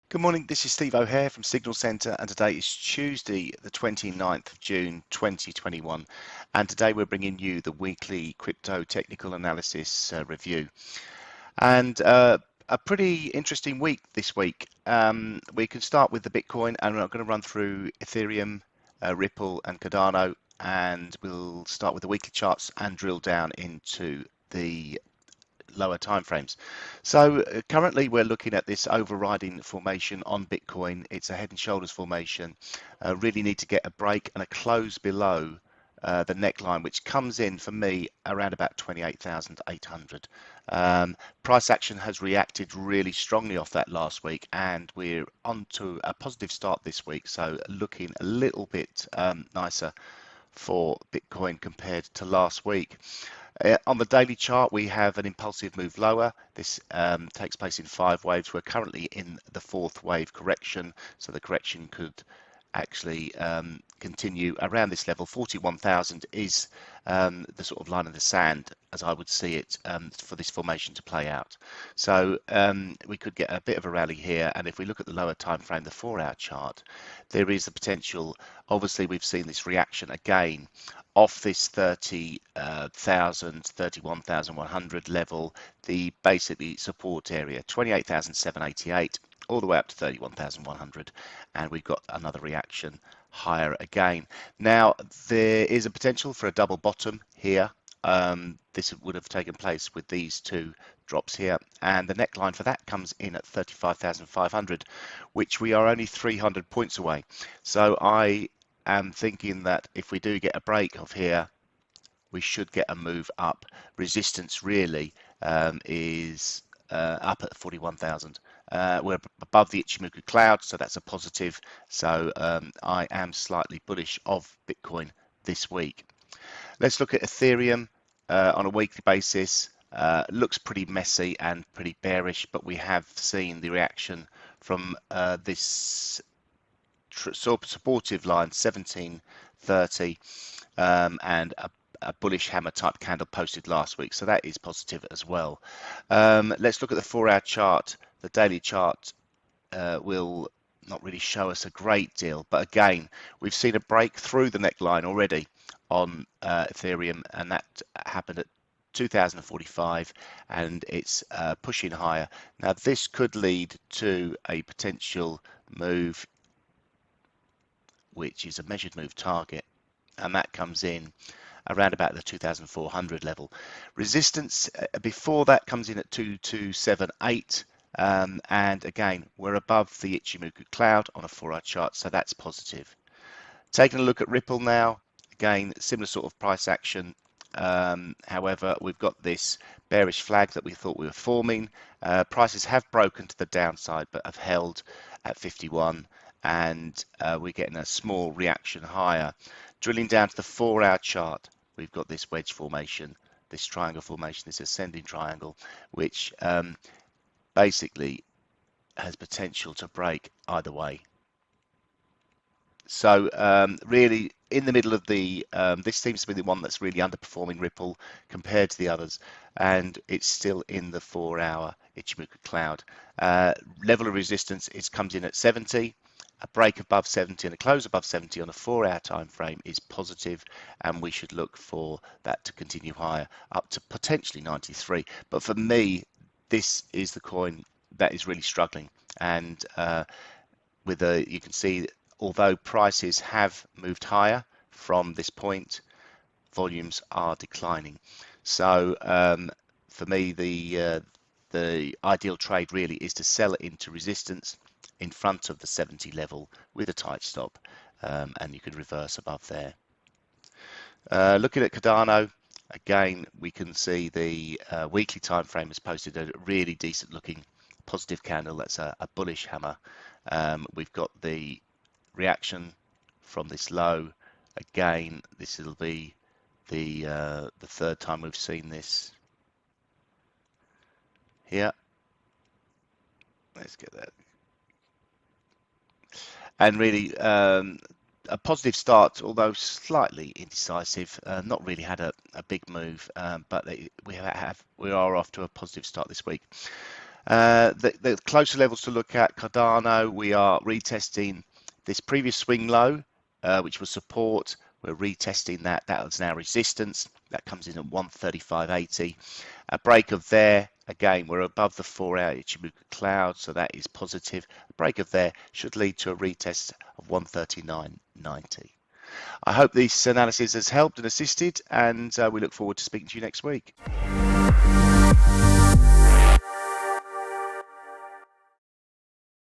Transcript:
Good morning, this is Steve O'Hare from Signal Centre, and today is Tuesday the 29th of June 2021, and today we're bringing you the weekly crypto technical analysis review. And a pretty interesting week this week. We can start with the Bitcoin, and we're going to run through Ethereum, Ripple and Cardano, and we'll start with the weekly charts and drill down into the lower timeframes. So currently we're looking at this overriding formation on Bitcoin. It's a head and shoulders formation. Really need to get a break and a close below the neckline, which comes in for me around about 28,800. Price action has reacted really strongly off that last week, and we're on to a positive start this week. So looking a little bit nicer for Bitcoin compared to last week. On the daily chart, we have an impulsive move lower. This takes place in 5 waves. We're currently in the 4th wave correction, so the correction could actually continue around this level. 41,000 is the sort of line in the sand, as I would see it, for this formation to play out. So we could get a bit of a rally here, and if we look at the lower time frame, the 4-hour chart, there is the potential. Obviously, we've seen this reaction again off this 30,000, 31,100 level, the basically support area, 28,788 all the way up to 31,100, and we've got another reaction higher again. Now there is a potential for a double bottom here. This would have taken place with these two drops here, and the neckline for that comes in at 35,500, which we are only 300 points away. So I am thinking that if we do get a break of here, we should get a move up. Resistance really is up at 41,000. We're above the Ichimoku cloud, so that's a positive. So I am slightly bullish of Bitcoin this week. Let's look at Ethereum on a weekly basis. Looks pretty messy and pretty bearish, but we have seen the reaction from this supportive line 1730 and a bullish hammer type candle posted last week, so that is positive as well. Let's look at the 4-hour chart. The daily chart will not really show us a great deal, but again, we've seen a break through the neckline already on Ethereum, and that happened at 2045, and it's pushing higher. Now this could lead to a potential move, which is a measured move target, and that comes in around about the 2,400 level. Resistance before that comes in at 2278, and again we're above the Ichimoku cloud on a 4-hour chart, so that's positive. Taking a look at Ripple now, again similar sort of price action. However, we've got this bearish flag that we thought we were forming. Prices have broken to the downside but have held at 51, and we're getting a small reaction higher. Drilling down to the 4-hour chart, we've got this wedge formation, this triangle formation, this ascending triangle, which basically has potential to break either way. So really in the middle of the this seems to be the one that's really underperforming Ripple compared to the others, and it's still in the 4-hour Ichimoku cloud. Level of resistance, it comes in at 70. A break above 70 and a close above 70 on a 4-hour time frame is positive, and we should look for that to continue higher up to potentially 93. But for me, this is the coin that is really struggling, and with you can see, although prices have moved higher from this point, volumes are declining. So for me, the ideal trade really is to sell it into resistance in front of the 70 level with a tight stop, and you can reverse above there. Looking at Cardano, again we can see the weekly time frame has posted a really decent looking positive candle. That's a bullish hammer. We've got the reaction from this low. Again, this will be the 3rd time we've seen this here. Let's get that. And really a positive start, although slightly indecisive. Not really had a big move, but we are off to a positive start this week. The closer levels to look at, Cardano, we are retesting this previous swing low, which was support. We're retesting that. That was now resistance. That comes in at 135.80. A break of there, again, we're above the 4-hour Ichimoku cloud, so that is positive. A break of there should lead to a retest of 139.90. I hope this analysis has helped and assisted, and we look forward to speaking to you next week.